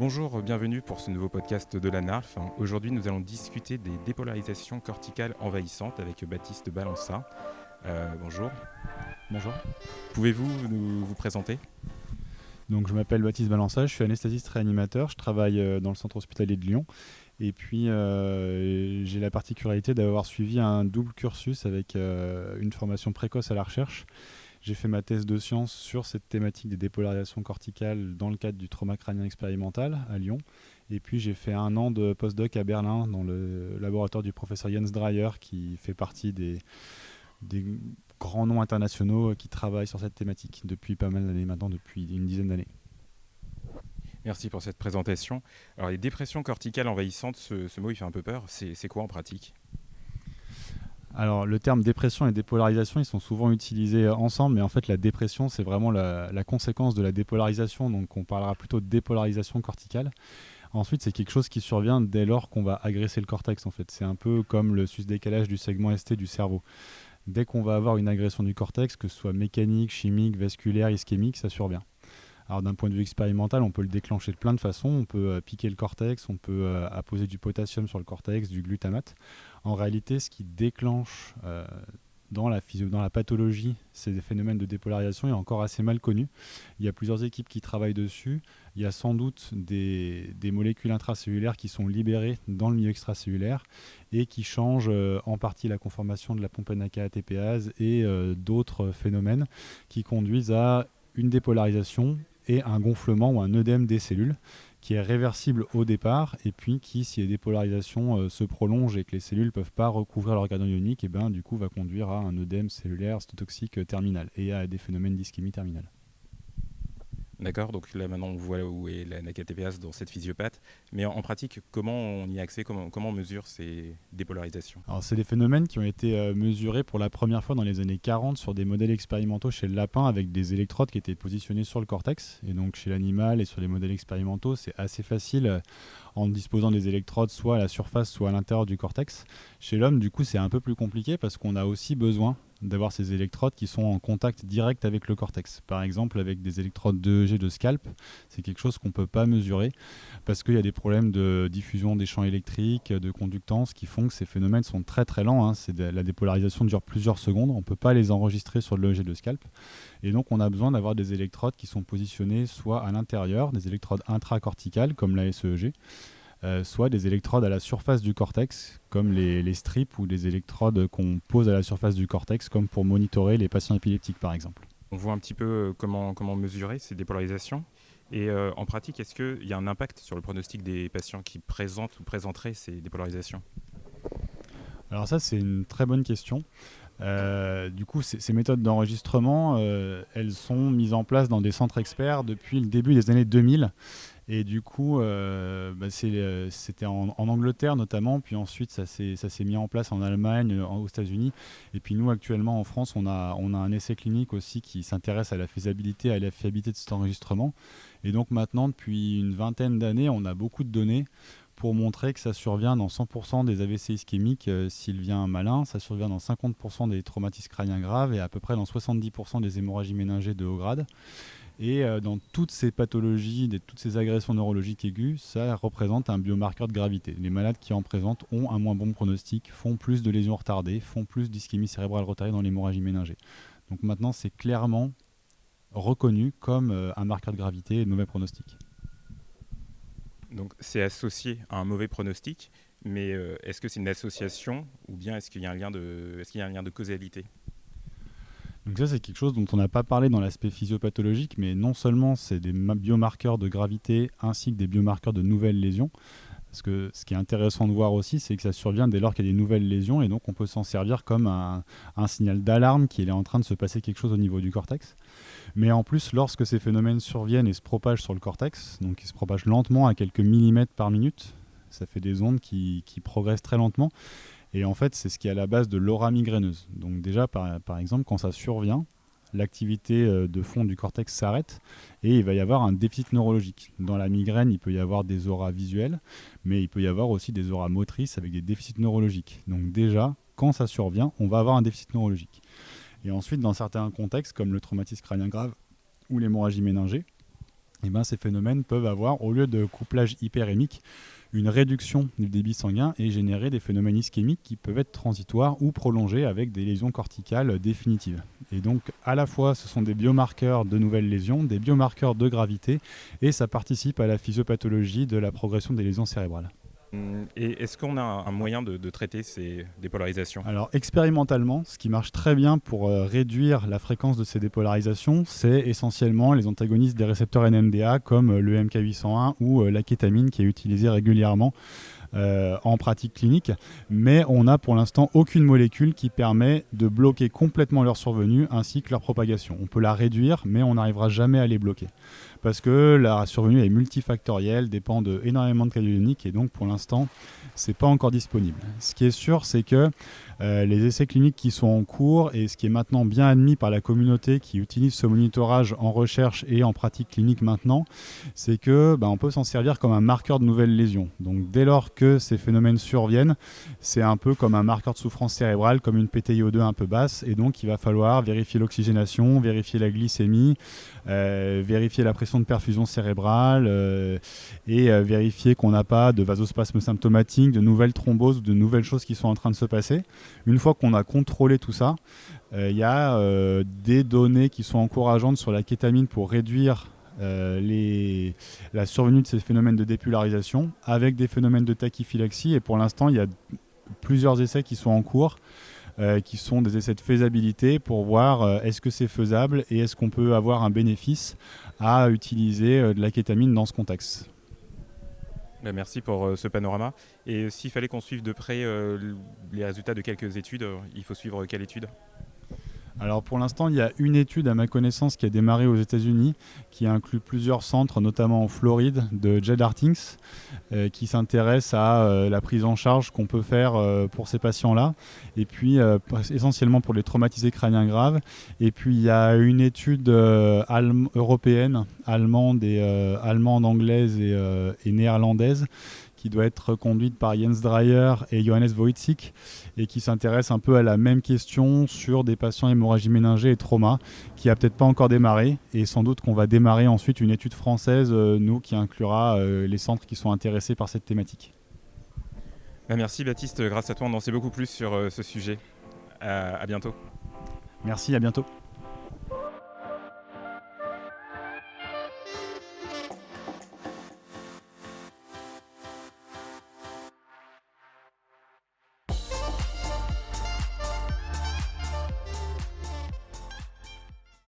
Bonjour, bienvenue pour ce nouveau podcast de la NARF. Aujourd'hui, nous allons discuter des dépolarisations corticales envahissantes avec Baptiste Balança. Bonjour. Bonjour. Pouvez-vous vous présenter ? Donc, je m'appelle Baptiste Balança, je suis anesthésiste réanimateur, je travaille dans le centre hospitalier de Lyon. Et puis, j'ai la particularité d'avoir suivi un double cursus avec une formation précoce à la recherche. J'ai fait ma thèse de sciences sur cette thématique des dépolarisations corticales dans le cadre du trauma crânien expérimental à Lyon. Et puis, j'ai fait 1 an de postdoc à Berlin dans le laboratoire du professeur Jens Dreyer qui fait partie des grands noms internationaux qui travaillent sur cette thématique depuis pas mal d'années maintenant, depuis une dizaine d'années. Merci pour cette présentation. Alors, les dépressions corticales envahissantes, ce mot, il fait un peu peur. C'est quoi en pratique ? Alors, le terme dépression et dépolarisation, ils sont souvent utilisés ensemble, mais en fait, la dépression, c'est vraiment la conséquence de la dépolarisation, donc on parlera plutôt de dépolarisation corticale. Ensuite, c'est quelque chose qui survient dès lors qu'on va agresser le cortex, en fait. C'est un peu comme le sus-décalage du segment ST du cerveau. Dès qu'on va avoir une agression du cortex, que ce soit mécanique, chimique, vasculaire, ischémique, ça survient. Alors d'un point de vue expérimental, on peut le déclencher de plein de façons. On peut piquer le cortex, on peut apposer du potassium sur le cortex, du glutamate. En réalité, ce qui déclenche dans la pathologie ces phénomènes de dépolarisation est encore assez mal connu. Il y a plusieurs équipes qui travaillent dessus. Il y a sans doute des molécules intracellulaires qui sont libérées dans le milieu extracellulaire et qui changent en partie la conformation de la pompe NK-ATPase et d'autres phénomènes qui conduisent à une dépolarisation et un gonflement ou un œdème des cellules qui est réversible au départ et puis qui, si les dépolarisations se prolongent et que les cellules ne peuvent pas recouvrir l'organe ionique, et du coup va conduire à un œdème cellulaire cytotoxique terminal et à des phénomènes d'ischémie terminale. D'accord, donc là maintenant on voit où est la NK-ATPase dans cette physiopathe. Mais en pratique, comment on y a accès, comment on mesure ces dépolarisations ? Alors c'est des phénomènes qui ont été mesurés pour la première fois dans les années 40 sur des modèles expérimentaux chez le lapin avec des électrodes qui étaient positionnées sur le cortex. Et donc chez l'animal et sur les modèles expérimentaux, c'est assez facile en disposant des électrodes soit à la surface, soit à l'intérieur du cortex. Chez l'homme, du coup, c'est un peu plus compliqué parce qu'on a aussi besoin d'avoir ces électrodes qui sont en contact direct avec le cortex. Par exemple, avec des électrodes d'EEG de scalp, c'est quelque chose qu'on ne peut pas mesurer parce qu'il y a des problèmes de diffusion des champs électriques, de conductance qui font que ces phénomènes sont très très lents. La dépolarisation dure plusieurs secondes, on ne peut pas les enregistrer sur l'EEG de scalp. Et donc, on a besoin d'avoir des électrodes qui sont positionnées soit à l'intérieur, des électrodes intracorticales comme la SEEG, soit des électrodes à la surface du cortex, comme les strips ou des électrodes qu'on pose à la surface du cortex, comme pour monitorer les patients épileptiques par exemple. On voit un petit peu comment mesurer ces dépolarisations. Et en pratique, est-ce qu'il y a un impact sur le pronostic des patients qui présentent ou présenteraient ces dépolarisations ? Alors ça, c'est une très bonne question. Du coup, ces méthodes d'enregistrement, elles sont mises en place dans des centres experts depuis le début des années 2000. Et du coup, c'était en Angleterre notamment, puis ensuite ça s'est mis en place en Allemagne, aux États-Unis. Et puis nous, actuellement en France, on a un essai clinique aussi qui s'intéresse à la faisabilité et à la fiabilité de cet enregistrement. Et donc maintenant, depuis une vingtaine d'années, on a beaucoup de données pour montrer que ça survient dans 100% des AVC ischémiques s'il vient malin, ça survient dans 50% des traumatismes crâniens graves et à peu près dans 70% des hémorragies méningées de haut grade. Et dans toutes ces pathologies, toutes ces agressions neurologiques aiguës, ça représente un biomarqueur de gravité. Les malades qui en présentent ont un moins bon pronostic, font plus de lésions retardées, font plus d'ischémie cérébrale retardée dans l'hémorragie méningée. Donc maintenant, c'est clairement reconnu comme un marqueur de gravité et de mauvais pronostic. Donc c'est associé à un mauvais pronostic, mais est-ce que c'est une association ou bien est-ce qu'il y a un lien de causalité ? Donc ça, c'est quelque chose dont on n'a pas parlé dans l'aspect physiopathologique, mais non seulement c'est des biomarqueurs de gravité ainsi que des biomarqueurs de nouvelles lésions, parce que ce qui est intéressant de voir aussi, c'est que ça survient dès lors qu'il y a des nouvelles lésions, et donc on peut s'en servir comme un signal d'alarme qu'il est en train de se passer quelque chose au niveau du cortex. Mais en plus, lorsque ces phénomènes surviennent et se propagent sur le cortex, donc ils se propagent lentement à quelques millimètres par minute, ça fait des ondes qui progressent très lentement, et en fait, c'est ce qui est à la base de l'aura migraineuse. Donc déjà, par exemple, quand ça survient, l'activité de fond du cortex s'arrête et il va y avoir un déficit neurologique. Dans la migraine, il peut y avoir des auras visuelles, mais il peut y avoir aussi des auras motrices avec des déficits neurologiques. Donc déjà, quand ça survient, on va avoir un déficit neurologique. Et ensuite, dans certains contextes, comme le traumatisme crânien grave ou l'hémorragie méningée, et ben, ces phénomènes peuvent avoir, au lieu de couplage hyperémique, une réduction du débit sanguin et générer des phénomènes ischémiques qui peuvent être transitoires ou prolongés avec des lésions corticales définitives. Et donc, à la fois, ce sont des biomarqueurs de nouvelles lésions, des biomarqueurs de gravité, et ça participe à la physiopathologie de la progression des lésions cérébrales. Et est-ce qu'on a un moyen de traiter ces dépolarisations? Alors expérimentalement, ce qui marche très bien pour réduire la fréquence de ces dépolarisations, c'est essentiellement les antagonistes des récepteurs NMDA comme le MK801 ou la kétamine qui est utilisée régulièrement en pratique clinique, mais on n'a pour l'instant aucune molécule qui permet de bloquer complètement leur survenue ainsi que leur propagation. On peut la réduire, mais on n'arrivera jamais à les bloquer. Parce que la survenue est multifactorielle, dépend énormément de calioniques et donc pour l'instant, c'est pas encore disponible. Ce qui est sûr, c'est que les essais cliniques qui sont en cours et ce qui est maintenant bien admis par la communauté qui utilise ce monitorage en recherche et en pratique clinique maintenant, c'est que on peut s'en servir comme un marqueur de nouvelles lésions. Donc dès lors que ces phénomènes surviennent, c'est un peu comme un marqueur de souffrance cérébrale, comme une PTiO2 un peu basse, et donc il va falloir vérifier l'oxygénation, vérifier la glycémie, vérifier la pression de perfusion cérébrale et vérifier qu'on n'a pas de vasospasme symptomatique, de nouvelles thromboses ou de nouvelles choses qui sont en train de se passer. Une fois qu'on a contrôlé tout ça, il y a des données qui sont encourageantes sur la kétamine pour réduire la survenue de ces phénomènes de dépolarisation avec des phénomènes de tachyphylaxie. Et pour l'instant, il y a plusieurs essais qui sont en cours, qui sont des essais de faisabilité pour voir est-ce que c'est faisable et est-ce qu'on peut avoir un bénéfice à utiliser de la kétamine dans ce contexte. Merci pour ce panorama. Et s'il fallait qu'on suive de près les résultats de quelques études, il faut suivre quelle étude? Alors pour l'instant, il y a une étude à ma connaissance qui a démarré aux États-Unis, qui inclut plusieurs centres, notamment en Floride, de Jed Hartings, qui s'intéresse à la prise en charge qu'on peut faire pour ces patients-là, et puis essentiellement pour les traumatisés crâniens graves. Et puis il y a une étude européenne, allemande, anglaise et néerlandaise, qui doit être conduite par Jens Dreyer et Johannes Wojcik et qui s'intéresse un peu à la même question sur des patients hémorragie méningée et trauma, qui a peut-être pas encore démarré et sans doute qu'on va démarrer ensuite une étude française, nous, qui inclura les centres qui sont intéressés par cette thématique. Merci Baptiste, grâce à toi on en sait beaucoup plus sur ce sujet. À bientôt. Merci, à bientôt.